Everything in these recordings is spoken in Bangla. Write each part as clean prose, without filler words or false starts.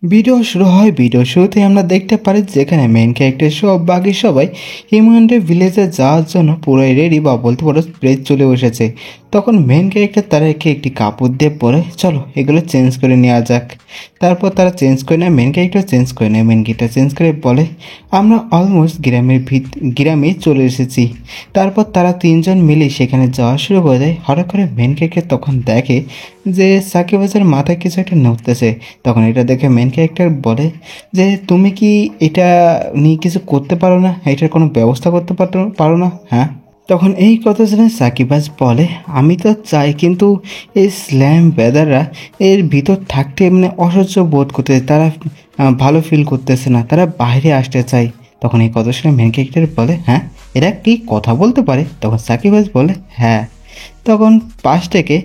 ভিডিও শুরু হয়। ভিডিও শুরুতে আমরা দেখতে পারি যেখানে মেন ক্যারেক্টার সব বাকি সবাই হিউম্যানদের ভিলেজে যাওয়ার জন্য পুরোই রেডি বা বলতে পারো প্লেস চলে বসেছে। তখন মেন ক্যারেক্টার তাদেরকে একটি কাপড় দিয়ে পরে চলো এগুলো চেঞ্জ করে নেওয়া যাক। তারপর তারা চেঞ্জ করে নেয়, মেন ক্যারেক্টার চেঞ্জ করে নেয়, মেন ক্যারেক্টার চেঞ্জ করে বলে আমরা অলমোস্ট গ্রামে চলে এসেছি। তারপর তারা তিনজন মিলে সেখানে যাওয়া শুরু করে দেয়। হঠাৎ করে মেন ক্যারেক্টার তখন দেখে যে সাকিব হাসানের মাথায় কিছু একটা নড়তেছে। তখন এটা দেখে মেন ক্যারেক্টার বলে যে তুমি কি এটা নিয়ে কিছু করতে পারো না, এটার কোনো ব্যবস্থা করতে পারো না? হ্যাঁ, তখন এই কথা শুনে সাকিবাজ বলে আমি তো চাই, কিন্তু এই স্ল্যাম বেদাররা এর ভিতর থাকতে এমনি অসহ্য বোধ করতেছে, তারা ভালো ফিল করতেছে না, তারা বাইরে আসতে চায়। তখন এই কথা শুনে মেন ক্যারেক্টার বলে হ্যাঁ, এরা কি কথা বলতে পারে? তখন সাকিবাজ বলে হ্যাঁ। তখন পাশ থেকে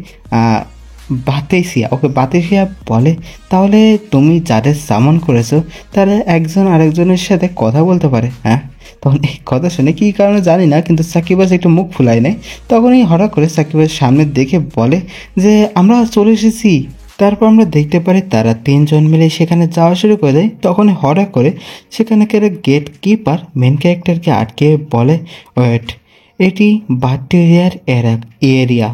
বাতেশিয়া বলে তাহলে তুমি যাদের সামন করেছো তারা একজন আরেকজনের সাথে কথা বলতে পারে? হ্যাঁ। তখন এই কথা শুনে কী কারণে জানি না, কিন্তু সাকিবাজ একটু মুখ ফুলাই নেয়। তখনই হঠাৎ করে সাকিবের সামনে দেখে বলে যে আমরা চলে এসেছি। তারপর আমরা দেখতে পারি তারা তিনজন মিলে সেখানে যাওয়া শুরু করে দেয়। তখন হঠাৎ করে সেখানকার গেট কিপার মেন ক্যারেক্টারকে আটকে বলে ওয়েট, এটি ব্যাকটেরিয়ার এরিয়া,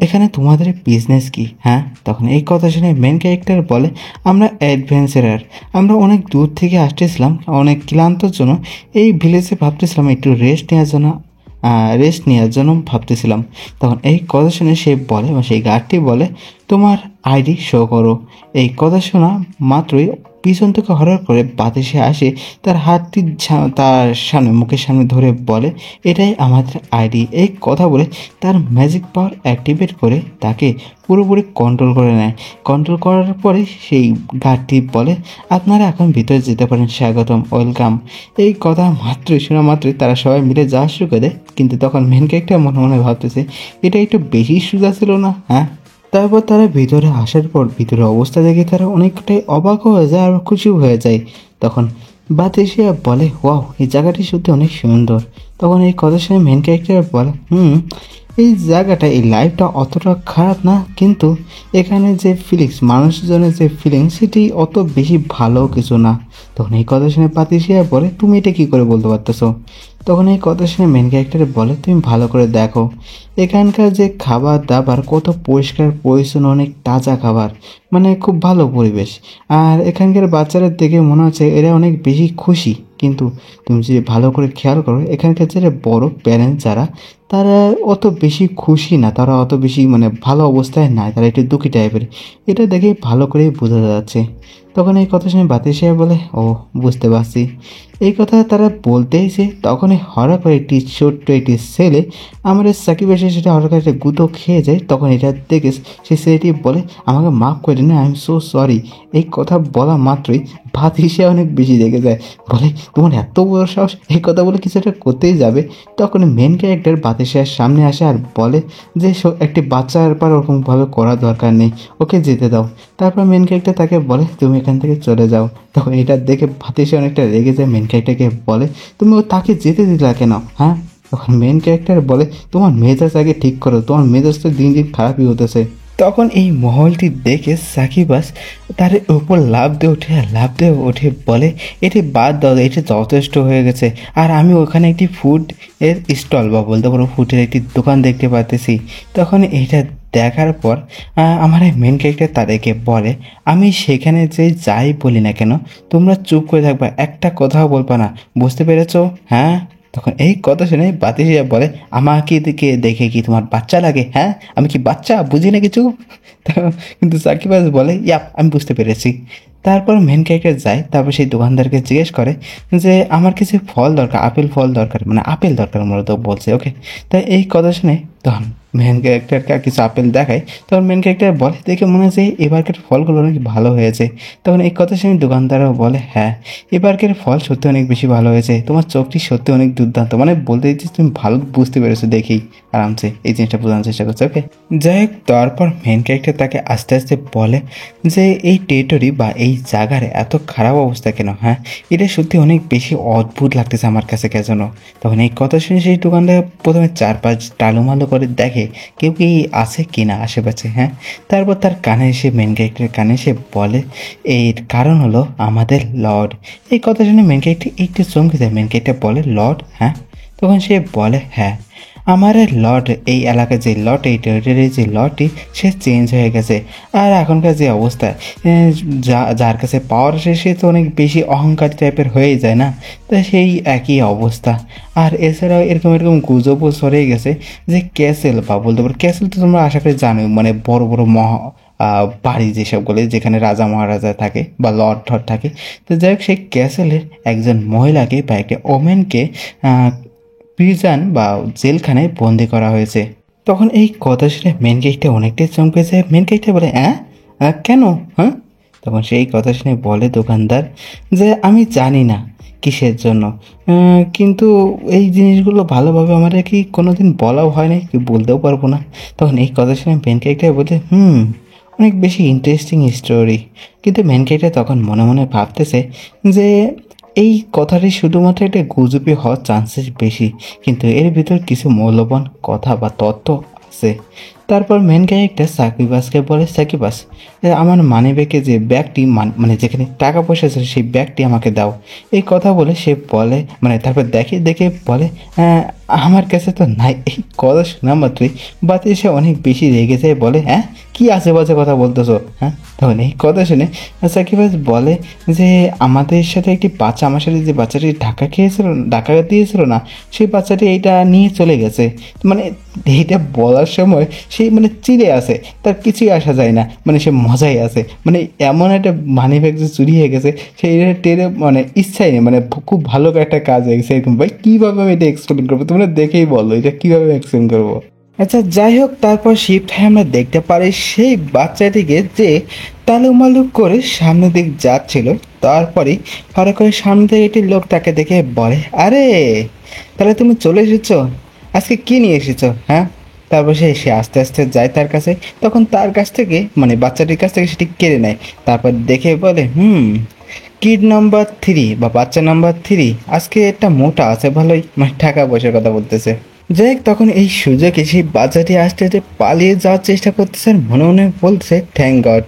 এখানে তোমাদের বিজনেস কি? হ্যাঁ। তখন এই কথা শুনে মেন ক্যারেক্টার বলে আমরা অ্যাডভেঞ্চারার, আমরা অনেক দূর থেকে আসতেছিলাম, অনেক ক্লান্তর জন্য এই ভিলেজে ভাবতেছিলাম একটু রেস্ট নেওয়ার জন্য ভাবতেছিলাম। তখন এই কথা শুনে সে বলে, সেই গার্ডটি বলে তোমার আইডি শো করো। এই কথা শোনা মাত্রই পিছন থেকে হঠাৎ করে বাতাসে আসে, তার হাতটি তার সামনে মুখের সামনে ধরে বলে এটাই আমাদের আইডি। এই কথা বলে তার ম্যাজিক পাওয়ার অ্যাক্টিভেট করে তাকে পুরোপুরি কন্ট্রোল করে নেয়। কন্ট্রোল করার পরে সেই গার্ডটি বলে আপনারা এখন ভিতরে যেতে পারেন, স্বাগতম, ওয়েলকাম। এই কথা শোনা মাত্রই তারা সবাই মিলে যাওয়া শুরু করে দেয়। কিন্তু তখন মেন ক্যারেক্টার মনে মনে ভাবতেছে এটা একটু বেশি সোজা ছিল না? হ্যাঁ। তারপর তারা ভিতরে আসার পর ভিতরে অবস্থা দেখে তারা অনেকটাই অবাক হয়ে যায় আর খুশি হয়ে যায়। তখন বাতাসিয়া বলে ওয়াও, এই জায়গাটি সত্যি অনেক সুন্দর। তখন এই কথা শুনে মেন ক্যারেক্টার বলে এই জায়গাটা, এই লাইফটা অতটা খারাপ না, কিন্তু এখানে যে ফিলিংস, মানুষজনের যে ফিলিংস, সেটি অত বেশি ভালো কিছু না। তখন এই কথা শুনে পাতিসিয়া বলে তুমি এটা কী করে বলতে পারতেছো? তখন এই কথা শুনে মেন ক্যারেক্টার বলে তুমি ভালো করে দেখো, এখানকার যে খাবার দাবার কত পরিষ্কার পরিচ্ছন্ন, অনেক তাজা খাবার, মানে খুব ভালো পরিবেশ। আর এখানকার বাচ্চারা দেখে মনে হচ্ছে এরা অনেক বেশি খুশি। কিন্তু তুমি যদি ভালো করে খেয়াল করো এখানকার যারা বড় প্যারেন্টস যারা, তারা অত বেশি খুশি না, তারা অত বেশি মানে ভালো অবস্থায় নাই, তারা একটু দুঃখী টাইপের। এটা দেখে ভালো করেই বোঝা যাচ্ছে। তখন এই কথা শুনে বাতিসিয়া বলে ও, বুঝতে পারছি। এই কথা তারা বলতেইছে তখনই হঠাৎ করে একটি ছেলে আমাদের সাকিব এসে সেটা হঠাৎ করে একটা গুঁতো খেয়ে যায়। তখন এটা দেখে সেই ছেলেটি বলে আমাকে মাফ করে দিন, আই এম সো সরি। এই কথা বলা মাত্রই ভাত হিসেবে অনেক বেশি রেগে যায়, বলে তোমার এত বড় সাহস, এই কথা বলে কিছু একটা করতেই যাবে। তখন মেন ক্যারেক্টার বাতিসের সামনে আসে আর বলে যে একটি বাচ্চার পর ওরকমভাবে করা দরকার নেই, ওকে যেতে দাও। তারপর মেন ক্যারেক্টার তাকে বলে তুমি এখান থেকে চলে যাও। তখন এটা দেখে ভাতিসে অনেকটা রেগে যায়, মেন ক্যারেক্টারকে বলে তুমি তাকে যেতে দিলা কেন? হ্যাঁ। তখন মেন ক্যারেক্টার বলে তোমার মেজাজ আগে ঠিক করো, তোমার মেজাজ তো দিন দিন খারাপই হতেছে। তখন এই মহলটি দেখে সাকিবাস তার উপর লাফ দিয়ে ওঠে বলে এটি বাদ দাও, এটি যথেষ্ট হয়ে গেছে। আর আমি ওখানে একটি ফুড এর স্টল বা বলতে পারো ফুডের একটি দোকান দেখতে পাচ্ছি। তখন এটা দেখার পর আমার মেন ক্যারেক্টার তাদেরকে বলে আমি সেখানে যে যাই বলি না কেন তোমরা চুপ করে থাকবা, একটা কথাও বলবা না, বুঝতে পেরেছো? হ্যাঁ। তখন এই কথা শুনে বাতিসিয়া বলে আমাকে দেখে কি তোমার বাচ্চা লাগে? হ্যাঁ, আমি কি বাচ্চা, বুঝি না কিছু? কিন্তু সাকিবাজ বলে ইয়াপ, আমি বুঝতে পেরেছি। তারপর মেন ক্যারেক্টার যায়, তারপর সেই দোকানদারকে জিজ্ঞেস করে যে আমার কিছু ফল দরকার, ফল দরকার, মানে আপেল দরকার মূলত বলছে। ওকে। তাই এই কথা শুনে তখন মেন ক্যারেক্টারকে কিছু আপেল দেখায়। তখন মেন ক্যারেক্টার বলে দেখে মনে হচ্ছে এবারকার ফলগুলো অনেক ভালো হয়েছে। তখন এই কথা শুনে দোকানদারও বলে হ্যাঁ, এবারকার ফল সত্যি অনেক বেশি ভালো হয়েছে, তোমার চোখটি সত্যি অনেক দুর্দান্ত, মানে বলতে দিচ্ছিস তুমি ভালো বুঝতে পেরেছো দেখেই। আরামসে এই জিনিসটা বোঝানোর চেষ্টা করছে। ওকে, যাই হোক, তারপর মেন ক্যারেক্টার তাকে আস্তে আস্তে বলে যে এই টেরিটরি বা এই জায়গার এত খারাপ অবস্থা কেন? হ্যাঁ, এটা সত্যি অনেক বেশি অদ্ভুত লাগতেছে আমার কাছে কেন। তখন এই কথা শুনে সেই দোকানদার প্রথমে চারপাশ টালুমালু করে দেখে কেউ কি আছে কিনা আশেপাশে। হ্যাঁ, তারপর তার কানে এসে মেন ক্যারেক্টারের কানে এসে বলে এর কারণ হলো আমাদের লর্ড। এই কথা শুনে মেন ক্যারেক্টার একটু চমকে যায়। মেন ক্যারেক্টার বলে লর্ড? হ্যাঁ। তখন সে বলে হ্যাঁ, আমার লর্ড, এই এলাকার যে লর্ড, এই টেরিটরির যে লর্ডটি, সে চেঞ্জ হয়ে গেছে। আর এখনকার যে অবস্থা, যার কাছে পাওয়ার আসে সে তো অনেক বেশি অহংকার টাইপের হয়ে যায় না, তো সেই একই অবস্থা। আর এছাড়াও এরকম এরকম গুজবও ছড়িয়ে গেছে যে ক্যাসেল, বা বলতে পারো ক্যাসেল তো তোমরা আশা করি জানোই, মানে বড় বড় বাড়ি যেসবগুলো, যেখানে রাজা মহারাজা থাকে বা লর্ড ঠর্ড থাকে। তো যাই হোক, সেই ক্যাসেলের একজন মহিলাকে বা একটা ওমেনকে প্রিজন বা জেলখানায় বন্দি করা হয়েছে। তখন এই কথা শুনে মেন ক্যারেক্টার অনেকটাই চমকে যায়। মেন ক্যারেক্টার বলে কেন? হ্যাঁ। তখন সেই কথা শুনে বলে দোকানদার যে আমি জানি না কিসের জন্য, কিন্তু এই জিনিসগুলো ভালোভাবে আমাদের কি কোনোদিন বলাও হয় না, কি বলতেও পারবো না। তখন এই কথা শুনে মেন ক্যারেক্টার বলে অনেক বেশি ইন্টারেস্টিং স্টোরি। কিন্তু মেন ক্যারেক্টার তখন মনে মনে ভাবতেছে যে এই কথাটি শুধুমাত্র একটা গুজবে হওয়ার চান্সেস বেশি, কিন্তু এর ভিতর কিছু মূল্যবান কথা বা তথ্য আছে। তারপর মেন ক্যারেক্টার সাকিবাসকে বলে সাকিবাস, আমার মানি ব্যাগে যে ব্যাগটি, মানে যেখানে টাকা পয়সা ছিল সেই ব্যাগটি আমাকে দাও। এই কথা বলে সে বলে, মানে তারপর দেখে বলে আমার কাছে তো নাই। এই কথা শোনা মাত্রই বাতি সে অনেক বেশি রেগে যায়, বলে কি আছে বাজে কথা বলতেছো? হ্যাঁ। তখন এই কথা শুনে সাকিবাস বলে যে আমাদের সাথে একটি বাচ্চা, আমার সাথে যে বাচ্চাটি ধাক্কা দিয়েছিল না, সেই বাচ্চাটি এইটা নিয়ে চলে গেছে। মানে এইটা বলার সময় সেই মানে চিড়ে আছে, তার কিছুই আসা যায় না, মানে সে মজাই আছে। মানে এমন একটা মানি ব্যাগ যে চুরি হয়ে গেছে সেইটা টেরে মানে ইচ্ছাই নেই, মানে খুব ভালো একটা কাজ হয়ে গেছে এরকম। ভাই কীভাবে আমি এটা এক্সপ্লেন করবো? তোমরা দেখেই বলো এটা কীভাবে এক্সপ্লেন করবো। আচ্ছা, যাই হোক, তারপর শিফট হয়ে আমরা দেখতে পারি সেই বাচ্চাটিকে যে তালুমালু করে সামনের দিক যাচ্ছিল। তারপরে হঠাৎ করে সামনে থেকে একটি লোক তাকে দেখে বলে আরে তাহলে তুমি চলে এসেছো, আজকে কি নিয়ে এসেছো? হ্যাঁ। তারপর সে আস্তে আস্তে যায় তার কাছে। তখন তার কাছ থেকে, মানে বাচ্চাটির কাছ থেকে সেটি কেড়ে নেয়। তারপর দেখে বলে কিড নাম্বার 3 বা বাচ্চা নাম্বার 3 আজকে একটা মোটা আছে ভালোই, মানে টাকা পয়সার কথা বলতেছে। যাই হোক, তখন এই সুযোগে সেই বাচ্চাটি আস্তে আস্তে পালিয়ে যাওয়ার চেষ্টা করতেছে আর মনে মনে বলছে থ্যাংক গড,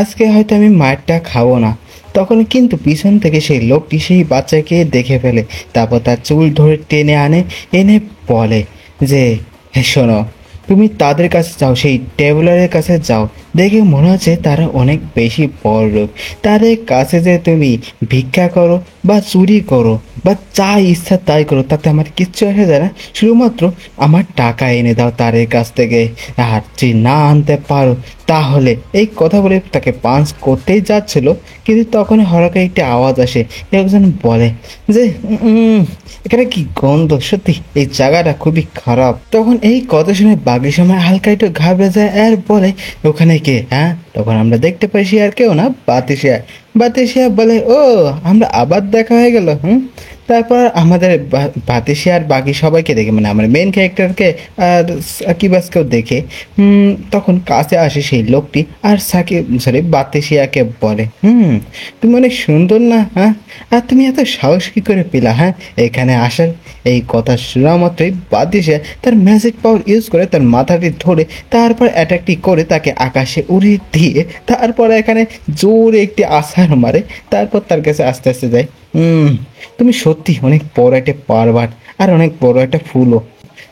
আজকে হয়তো আমি মারটা খাবো না। তখন কিন্তু পিছন থেকে সেই লোকটি সেই বাচ্চাকে দেখে ফেলে। তারপর তার চুল ধরে টেনে এনে বলে যে শোনো, তুমি তাদের কাছে যাও, সেই টেবলারের কাছে যাও, দেখে মনে হচ্ছে তারা অনেক বেশি বড় লোক। তাদের কাছে যে তুমি ভিক্ষা করো বা চুরি করো বা যা ইচ্ছা তাই করো, তাতে আমার কিচ্ছু আসে যায় না, শুধুমাত্র আমার টাকা এনে দাও তাদের কাছ থেকে। আর যদি না আনতে পারো তাহলে, এই কথা বলে তাকে পাঞ্চ করতেই যাচ্ছিল, কিন্তু তখন হঠাৎ একটি আওয়াজ আসে। একজন বলে যে এখানে কি গন্ধ, সত্যি এই জায়গাটা খুবই খারাপ। তখন এই কথা শুনে বাকি সময় হালকা একটু ঘাবড়ে যায় আর বলে ওখানে কে? হ্যাঁ। তখন আমরা দেখতে পাই সে আর কেউ না, বাতিশিয়া বলে ও আমরা আবার দেখা হয়ে গেল। তারপর আমাদের বাতিশিয়া আর বাকি সবাইকে দেখে, মানে আমার মেন ক্যারেক্টারকে আর সাকিবাসকেও দেখে তখন কাছে আসে সেই লোকটি আর বাতিশিয়াকে বলে তুমি অনেক সুন্দর না? হ্যাঁ, আর তুমি এত সাহস কি করে পেলা হ্যাঁ এখানে আসার? এই কথা শোনা মাত্রই বাতিশিয়া তার ম্যাজিক পাওয়ার ইউজ করে তার মাথাটি ধরে তারপর অ্যাটাকটি করে তাকে আকাশে উড়িয়ে দিয়ে তারপর এখানে জোরে একটি আছাড় মারে। তারপর তার কাছে আস্তে আস্তে যায় তুমি সত্যি অনেক বড় একটা পারভার্ট আর অনেক বড় একটা ফুলও।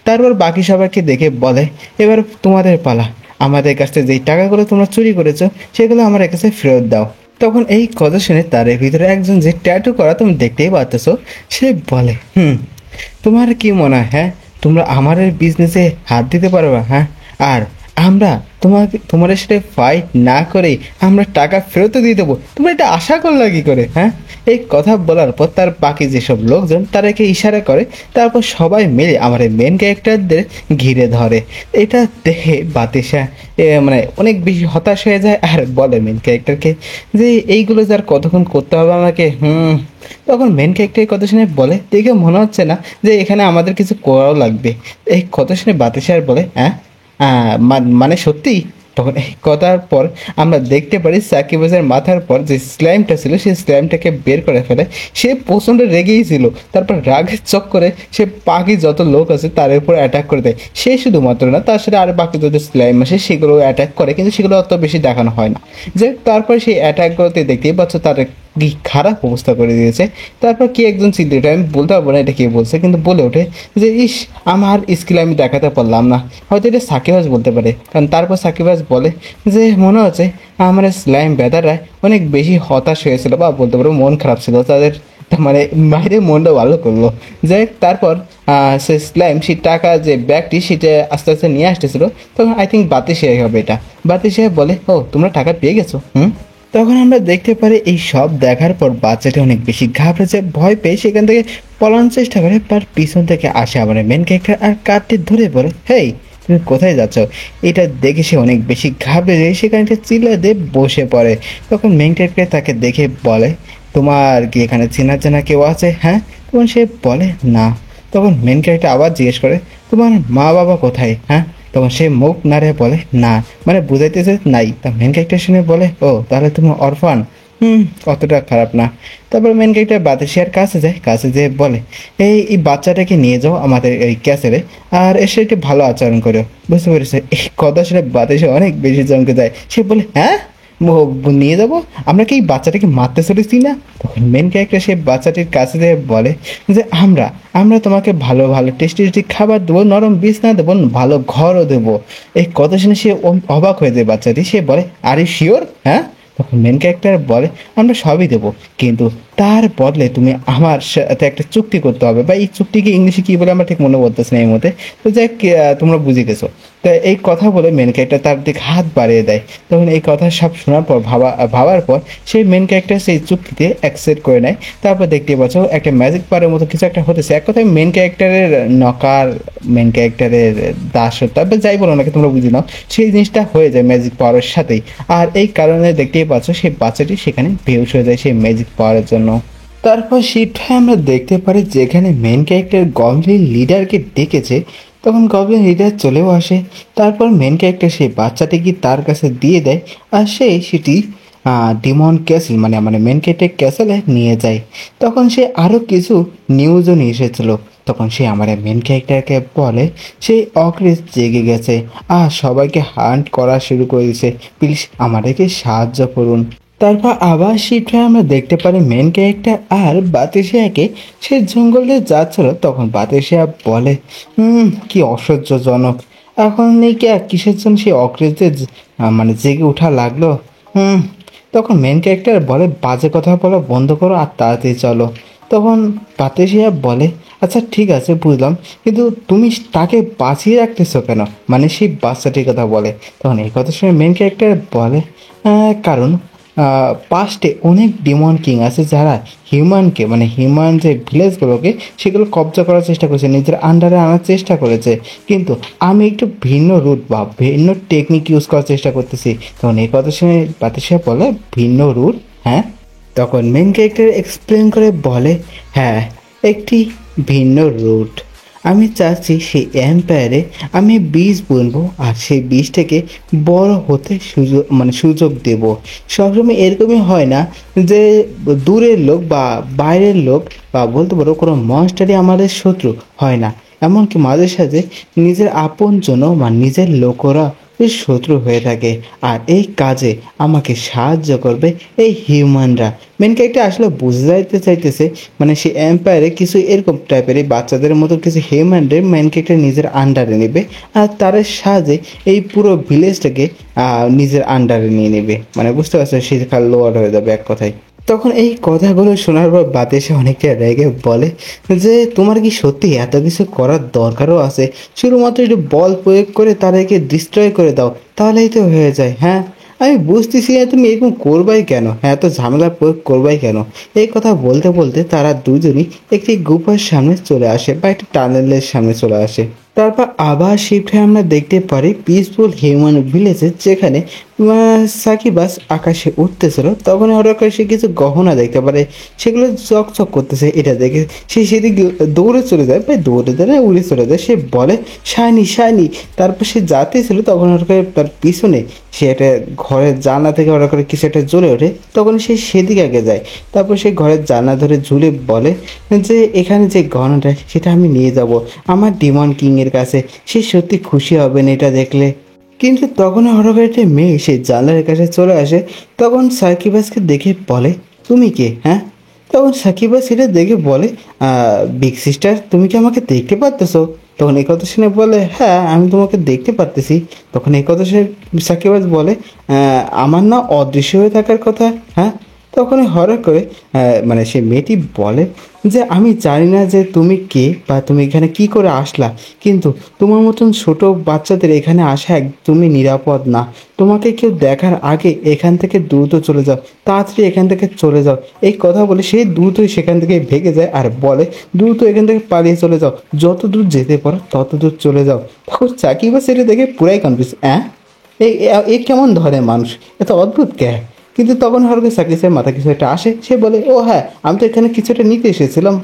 তারপর বাকি সবাইকে দেখে বলে এবার তোমাদের পালা, আমাদের কাছ থেকে যেই টাকাগুলো তোমরা চুরি করেছো সেগুলো আমার কাছে ফেরত দাও। তখন এই কথা শুনে তার ভিতরে একজন যে ট্যাটু করা তুমি দেখতেই পাচ্ছ, সে বলে তোমার কি মনে হয় হ্যাঁ তোমরা আমার বিজনেসে হাত দিতে পারবে? হ্যাঁ, আর আমরা তোমার সাথে ফাইট না করে আমরা টাকা ফেরত দিয়ে দেবো, তোমরা এটা আশা করলা কি করে? হ্যাঁ, এই কথা বলার পর তার বাকি যেসব লোকজন তারাকে ইশারা করে, তারপর সবাই মিলে আমার মেন ক্যারেক্টারদের ঘিরে ধরে। এটা দেখে বাতিশা মানে অনেক বেশি হতাশ হয়ে যায় আর বলে মেন ক্যারেক্টারকে যে এইগুলো যার কতক্ষণ করতে হবে আমাকে। তখন মেন ক্যারেক্টারের কথা শুনে বলে, দেখে মনে হচ্ছে না যে এখানে আমাদের কিছু করাও লাগবে। এই কথা শুনে বাতিশার বলে, হ্যাঁ মানে সত্যি? তখন এই কথার পর আমরা দেখতে পারি সাকিবের মাথার পর যে স্ল্যামটা ছিল সেই স্ল্যামটাকে বের করে ফেলে। সে প্রচণ্ড রেগেই ছিল, তারপর রাগের চক্করে সে বাকি যত লোক আছে তার উপর অ্যাটাক করে দেয়। সে শুধুমাত্র না, তার সাথে আর বাকি যত স্ল্যাম আসে সেগুলো অ্যাটাক করে, কিন্তু সেগুলো অত বেশি দেখানো হয় না। যে তারপর সেই অ্যাটাকগুলোতে দেখতেই পাচ্ছ তার কি খারাপ অবস্থা করে দিয়েছে। তারপর কি একজন চিন্তিত, আমি বলতে পারবো না এটা কে বলছে, কিন্তু বলে ওঠে যে ইস, আমার স্কিল আমি দেখাতে পারলাম না। হয়তো এটা সাকিবাজ বলতে পারে, কারণ তারপর সাকিবাজ বলে যে মনে হচ্ছে আমার স্লাইম ব্যাদাররা অনেক বেশি হতাশ হয়েছিল, বা বলতে পারবো মন খারাপ ছিল তাদের, মানে বাইরে মনটা ভালো করলো। যাই হোক, তারপর সে স্লাইম সেই টাকা যে ব্যাগটি সেটা আস্তে আস্তে নিয়ে আসতেছিল, তখন আই থিঙ্ক বাতি সাহেব হবে এটা। বাতি সাহেব বলে, ও তোমরা টাকা পেয়ে গেছো? তখন আমরা দেখতে পারি এই সব দেখার পর বাচ্চাটি অনেক বেশি ঘাবড়েছে, ভয় পেয়ে সেখান থেকে পলানোর চেষ্টা করে। তার পিছন থেকে আসে আমার মেন ক্যারেক্টার আর কার্ডটি ধরে বলে, হেই তুমি কোথায় যাচ্ছ? এটা দেখে সে অনেক বেশি ঘাবড়ে যায়, সেখানে চিল্লা দিয়ে বসে পড়ে। তখন মেন ক্যারেক্টার তাকে দেখে বলে, তোমার কি এখানে চেনা চেনা কেউ আছে? হ্যাঁ, তখন সে বলে না। তখন মেন ক্যারেক্টার আবার জিজ্ঞেস করে, তোমার মা বাবা কোথায়? হ্যাঁ, তখন সে মুখ নাড়ে বলে না, মানে বুঝাইতেছে নাই। তা মেন ক্যারেক্টার শুনে বলে, ও তাহলে তুমি অরফান? অতটা খারাপ না। তারপর মেন ক্যারেক্টার বাতিশিয়ার কাছে যায়, কাছে যেয়ে বলে, এই বাচ্চাটাকে নিয়ে যাও আমাদের এই ক্যাসেলে, আর এসে একটু ভালো আচরণ করো, বুঝতে পেরেছে? এই কথা শুনে বাতিশিয়া অনেক বেশি চমকে যায়। সে বলে, হ্যাঁ নিয়ে যাবো? আমরা কি এই বাচ্চাটাকে মারতে চলেছি না? তখন মেন ক্যারেক্টার সে বাচ্চাটির কাছে যেয়ে বলে যে আমরা আমরা তোমাকে ভালো ভালো টেস্টি টেস্টি খাবার দেবো, নরম বিছনা দেবো, ভালো ঘরও দেবো। এই কথা শুনে সে অবাক হয়ে যায় বাচ্চাটি। সে বলে, আর ইউ শিওর? হ্যাঁ, তখন মেন ক্যারেক্টার বলে, আমরা সবই দেবো, কিন্তু তার বদলে তুমি আমার সাথে একটা চুক্তি করতে হবে, বা এই চুক্তিকে ইংলিশে কী বলে আমরা ঠিক মনে করতেছি না এই মধ্যে। তো যাই তোমরা বুঝে গেছো। তো এই কথা বলে মেন ক্যারেক্টার তার দিকে হাত বাড়িয়ে দেয়। তখন এই কথা সব শোনার পর ভাবার পর সেই মেন ক্যারেক্টার সেই চুক্তিতে অ্যাকসেপ্ট করে নেয়। তারপর দেখতে পাচ্ছ একটা ম্যাজিক পাওয়ারের মতো কিছু একটা হতেছে। এক কথায় মেন ক্যারেক্টারের নকার, মেন ক্যারেক্টারের দাসত্ব, বা যাই বলো নাকি তোমরা বুঝে নাও, সেই জিনিসটা হয়ে যায় ম্যাজিক পাওয়ারের সাথেই। আর এই কারণে দেখতেই পাচ্ছ সেই বাচ্চাটি সেখানে বেহুশ হয়ে যায় সেই ম্যাজিক পাওয়ারের জন্য। তারপর সেটাই আমরা দেখতে পারি যেখানে মেন ক্যারেক্টার গবলিন লিডারকে ডেকেছে, তখন গবলিন লিডার চলেও আসে। তারপর মেন ক্যারেক্টার সেই বাচ্চাটিকে তার কাছে দিয়ে দেয়, আর সেটি ডিমন ক্যাসেল, মানে মানে মেন ক্যারেক্টার ক্যাসেলে নিয়ে যায়। তখন সে আরও কিছু নিউজও নিয়ে এসেছিলো। তখন সে আমার মেন ক্যারেক্টারকে বলে সেই অক্রিস জেগে গেছে আর সবাইকে হান্ট করা শুরু করে দিয়েছে, প্লিজ আমাদেরকে সাহায্য করুন। তারপর আবার শিফটে আমরা দেখতে পারি মেন ক্যারেক্টার আর বাতিশিয়াকে সে জঙ্গলে যাচ্ছিল। তখন বাতিশিয়া বলে, কি অসহ্যজনক, এখন এই কি কিসের জন্য সে অকৃতদের মানে জেগে ওঠা লাগলো। তখন মেন ক্যারেক্টার বলে, বাজে কথা বলা বন্ধ করো আর তাড়াতাড়ি চলো। তখন বাতিশিয়া বলে, আচ্ছা ঠিক আছে বুঝলাম, কিন্তু তুমি তাকে বাঁচিয়ে রাখতেছো কেন? মানে সেই বাচ্চাটির কথা বলে। তখন এই কথা শুনে মেন ক্যারেক্টার বলে, কারণ পাস্টে অনেক ডিমন কিং আছে যারা হিউম্যানকে, মানে হিউম্যান যে ভিলেজগুলোকে সেগুলো কবজা করার চেষ্টা করেছে, নিজের আন্ডারে আনার চেষ্টা করেছে, কিন্তু আমি একটু ভিন্ন রুট বা ভিন্ন টেকনিক ইউজ করার চেষ্টা করতেছি। তখন এই কথা শুনে বাতিশা বলে, ভিন্ন রুট? হ্যাঁ। তখন মেন ক্যারেক্টার এক্সপ্লেন করে বলে, হ্যাঁ একটি ভিন্ন রুট। আমি চাচ্ছি সেই এম্পায়ারে আমি বীজ বুনবো আর সেই বীজটাকে বড় হতে সুযোগ দেব। সবসময় এরকমই হয় না যে দূরের লোক বা বাইরের লোক বা বলতে পারো কোনো মনস্টারই আমাদের শত্রু হয় না, এমনকি মাঝে সাঝে নিজের আপনজন বা নিজের লোকরা শত্রু হয়ে থাকে। আর এই কাজে আমাকে সাহায্য করবে এই হিউম্যানরা। মেন ক্যারেক্টার আসলে বুঝতে চাইতেছে, মানে সে এম্পায়ারে কিছু এরকম টাইপের এই বাচ্চাদের মতো কিছু হিউম্যানদের মেন ক্যারেক্টার নিজের আন্ডারে নেবে, আর তার সাহায্যে এই পুরো ভিলেজটাকে নিজের আন্ডারে নিয়ে নেবে। মানে বুঝতে পারছো, সে লোয়ার হয়ে যাবে এক কথায়। তখন এই কথাগুলো শোনার পর বাতাসে অনেকটা রেগে বলে যে তোমার কি সত্যি এত কিছু করার দরকারও আছে? শুধুমাত্র একটু বল প্রয়োগ করে তাদেরকে ডিস্ট্রয় করে দাও, তাহলেই তো হয়ে যায়। হ্যাঁ, আমি বুঝতেছি না তুমি এরকম করবাই কেন, হ্যাঁ এত ঝামেলা প্রয়োগ করবাই কেন। এই কথা বলতে বলতে তারা দুজনই একটি গুফার সামনে চলে আসে বা একটি টানেলের সামনে চলে আসে। তারপর আবার শিফট হয়ে আমরা দেখতে পারি পিসফুল হিউম্যান ভিলেজে, যেখানে সাকিবাস আকাশে উঠতেছিল। তখন হঠাৎ করে সে কিছু গহনা দেখতে পারে, সেগুলো চকচক করতেছে। এটা দেখে সে সেদিকে দৌড়ে চলে যায়, ভাই দৌড়ে যায় না উড়ে চলে যায়। সে বলে শাইনি শাইনি। তারপর সে যাতেই ছিল তখন হঠাৎ করে তার পিছনে সে একটা ঘরের জানলা থেকে হঠাৎ করে কিছু একটা জ্বলে ওঠে। তখন সে সেদিকে আগে যায়। তারপর সে ঘরের জানলা ধরে ঝুলে বলে যে এখানে যে গহনাটা সেটা আমি নিয়ে যাব আমার ডিমন কিং এর কাছে, সে সত্যি খুশি হবেন এটা দেখলে। কিন্তু তখন হঠাৎ করে একটা মেয়ে সে জানলার কাছে চলে আসে। তখন সাকিবাসকে দেখে বলে তুমি কে? হ্যাঁ, তখন সাকিবাস সেটা দেখে বলে বিগ সিস্টার তুমি কি আমাকে দেখতে পারতেছো? তখন এই কথা শুনে বলে হ্যাঁ আমি তোমাকে দেখতে পারতেছি। তখন এই কথা শুনে সাকিবাস বলে আমার না অদৃশ্য হয়ে থাকার কথা। হ্যাঁ, তখনই হঠাৎ করে মানে সে মেয়েটি বলে যে আমি জানি না যে তুমি কে বা তুমি এখানে কি করে আসলা, কিন্তু তোমার মতন ছোট বাচ্চাদের এখানে আসা একদমই নিরাপদ না। তোমাকে কেউ দেখার আগে এখান থেকে দ্রুত চলে যাও, তাড়াতাড়ি এখান থেকে চলে যাও। এই কথা বলে সে দ্রুতই সেখান থেকে ভেগে যায় আর বলে দ্রুত এখান থেকে পালিয়ে চলে যাও, যত দূর যেতে পারো তত দূর চলে যাও। তখন সাকিবা সেটা দেখে পুরাই কনফিউজ, এই এ কেমন ধরনের মানুষ, এত অদ্ভুত কে? কিন্তু তখন হরকে সাকিবের মাথা কিছু একটা আসে। সে বলে ও হ্যাঁ আমি তো এখানে কিছু একটা নিতে এসেছিলাম।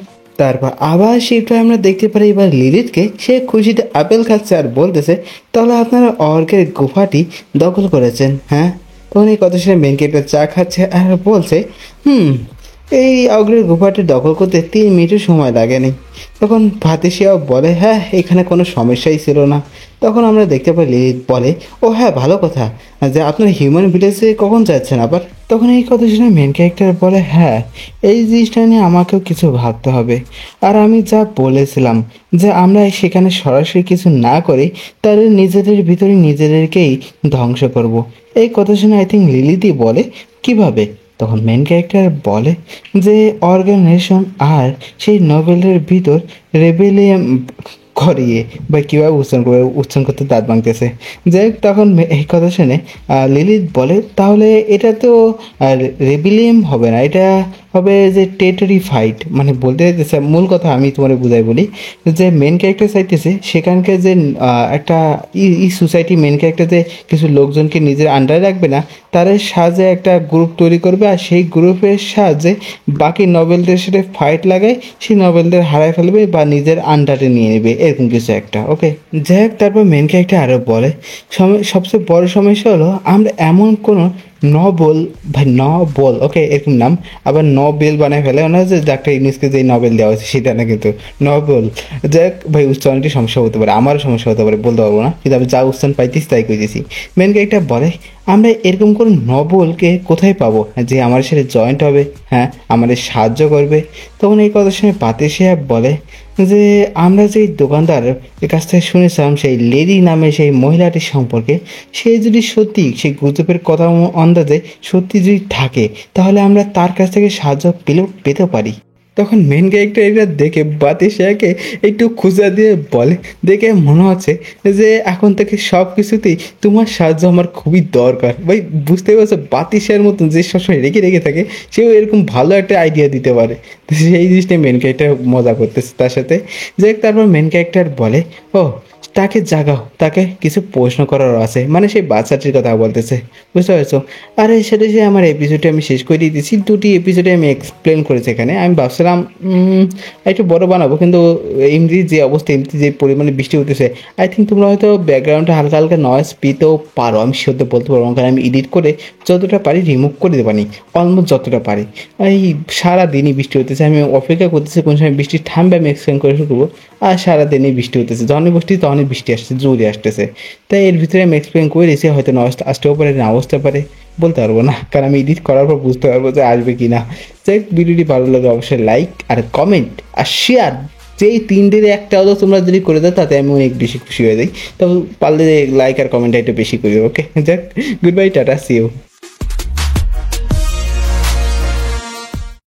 তারপর আবার শিফটে আমরা দেখতে পারি এবার লিলিথকে, সে খুশিতে আপেল খাচ্ছে আর বলতেছে তাহলে আপনারা অর্কের গুফাটি দখল করেছেন? হ্যাঁ, তখন এই কথা শুনে মেন ক্যারেক্টার চা খাচ্ছে আর বলছে এই অগ্রের গুফাটি দখল করতে 3 মিনিটও সময় লাগেনি। তখন ভাতিশিয়াও বলে হ্যাঁ এখানে কোনো সমস্যাই ছিল না। তখন আমরা দেখতে পাই লিলিথ বলে ও হ্যাঁ ভালো কথা, যে আপনার হিউম্যান ভিলেজে কখন যাচ্ছেন আবার? তখন এই কথা শুনে মেন ক্যারেক্টার বলে হ্যাঁ এই জিনিসটা নিয়ে আমাকেও কিছু ভাবতে হবে। আর আমি যা বলেছিলাম যে আমরা সেখানে সরাসরি কিছু না করে তাদের নিজেদের ভিতরে নিজেদেরকেই ধ্বংস করব। এই কথা শুনে আই থিঙ্ক লিলিথই বলে কিভাবে? তখন মেন ক্যারেক্টার বলে যে অর্গানাইজেশন আর সেই নোবেলের ভিতর রেবেলিয়াম করিয়ে বা কীভাবে উচ্চারণ করতে দাঁত ভাঙতেছে। যাই হোক, তখন এই কথা শুনে লিলিথ বলে তাহলে এটা তো রেবেলিয়াম হবে না, এটা হবে যে টেরিটরি ফাইট। মানে বলতে চাইতেছে মূল কথা আমি তোমার বুঝাই বলি, যে মেন ক্যারেক্টার চাইতেছে সেখানকার যে একটা সোসাইটি মেন ক্যারেক্টার যে কিছু লোকজনকে নিজের আন্ডারে রাখবে না, তাদের সাহায্যে একটা গ্রুপ তৈরি করবে আর সেই গ্রুপের সাহায্যে বাকি নভেলদের সাথে ফাইট লাগায় সেই নভেলদের হারায় ফেলবে বা নিজের আন্ডারে নিয়ে নেবে, এরকম কিছু একটা। ওকে, যাই হোক, তারপর মেন ক্যারেক্টার আরও বলে সবচেয়ে বড় সমস্যা হলো আমরা এমন কোনো নবল ভাই নবল ওকে এরকম নাম আবার নবেল বানায় ফেলে, ওনার যে ডাক্তার ইউনুসকে যে নবেল দেওয়া হয়েছে সেটা না কিন্তু নবল। যাক ভাই, উচ্চারণটি সমস্যা হতে পারে, আমারও সমস্যা হতে পারে, বলতে পারবো না, কিন্তু আমি যা উচ্চারণ পাইতেছি তাই কইতেছি। মেন ক্যারেক্টার বলে আমরা এরকম করে নবলকে কোথায় পাবো যে আমার সাথে জয়েন্ট হবে, হ্যাঁ আমাদের সাহায্য করবে? তখন এই কথা শুনে পাতে সাহেব বলে যে আমরা যেই দোকানদারের কাছ থেকে শুনেছিলাম সেই লেডি নামে সেই মহিলাটির সম্পর্কে, সে যদি সত্যি সেই গুজবের কথা আন্দাজে সত্যি যদি থাকে তাহলে আমরা তার কাছ থেকে সাহায্য পেতে পারি। তখন মেন ক্যারেক্টার এটা দেখে বাতিশাকে একটু খুঁজা দিয়ে বলে দেখে মনে হচ্ছে যে এখন থেকে সব কিছুতেই তোমার সাহায্য আমার খুবই দরকার। ভাই বুঝতেই পারছো, বাতিশার মতন যে সবসময় রেখে রেখে থাকে সেও এরকম ভালো একটা আইডিয়া দিতে পারে। তো সেই জিনিসটা মেন ক্যারেক্টার মজা করতেছে তার সাথে। যাই তারপর মেন ক্যারেক্টার বলে ও তাকে জাগাও, তাকে কিছু প্রশ্ন করার আছে, মানে সেই বাচ্চাটির কথা বলতেছে, বুঝতে পারছো? আরে সেটা সে আমার এপিসোডে আমি শেষ করে দিয়েছি, 2টি এপিসোডে আমি এক্সপ্লেন করেছি। এখানে আমি ভাবছিলাম একটু বড় বানাবো, কিন্তু এমনি যে অবস্থা, এমনি যে পরিমাণে বৃষ্টি হতেছে, আই থিঙ্ক তোমরা হয়তো ব্যাকগ্রাউন্ডে হালকা হালকা নয়েজ পেতেও পারো, আমি সত্যি বলতে পারবো কারণ আমি এডিট করে যতটা পারি রিমুভ করে দিতে পারি, অলমোস্ট যতটা পারি। এই সারাদিনই বৃষ্টি হতেছে, আমি অপেক্ষা করতেছি কোন সময় বৃষ্টি থামবে আমি এক্সপ্লেন করে শুরু করবো। আর সারাদিনই বৃষ্টি হতেছে, যখনই বৃষ্টি তখনই বৃষ্টি আসছে, জোরে আসতেছে। তাই এর ভিতরে আমি এক্সপ্লেন করে দিয়েছি, হয়তো নয়েজ আসতেও পারে না আসতে পারে, বলতে পারবো না, কারণ আমি এডিট করার পর বুঝতে পারবো যে আসবে কি না। যাই ভিডিওটি ভালো লাগে অবশ্যই লাইক আর কমেন্ট আর শেয়ার, যেই 3টির একটা হলো তোমরা যদি করে দাও তাতে আমি অনেক বেশি খুশি হয়ে যাই। তবে পারলে লাইক আর কমেন্ট একটু বেশি করে দেবো। ওকে, যাক, good bye, tata, see you.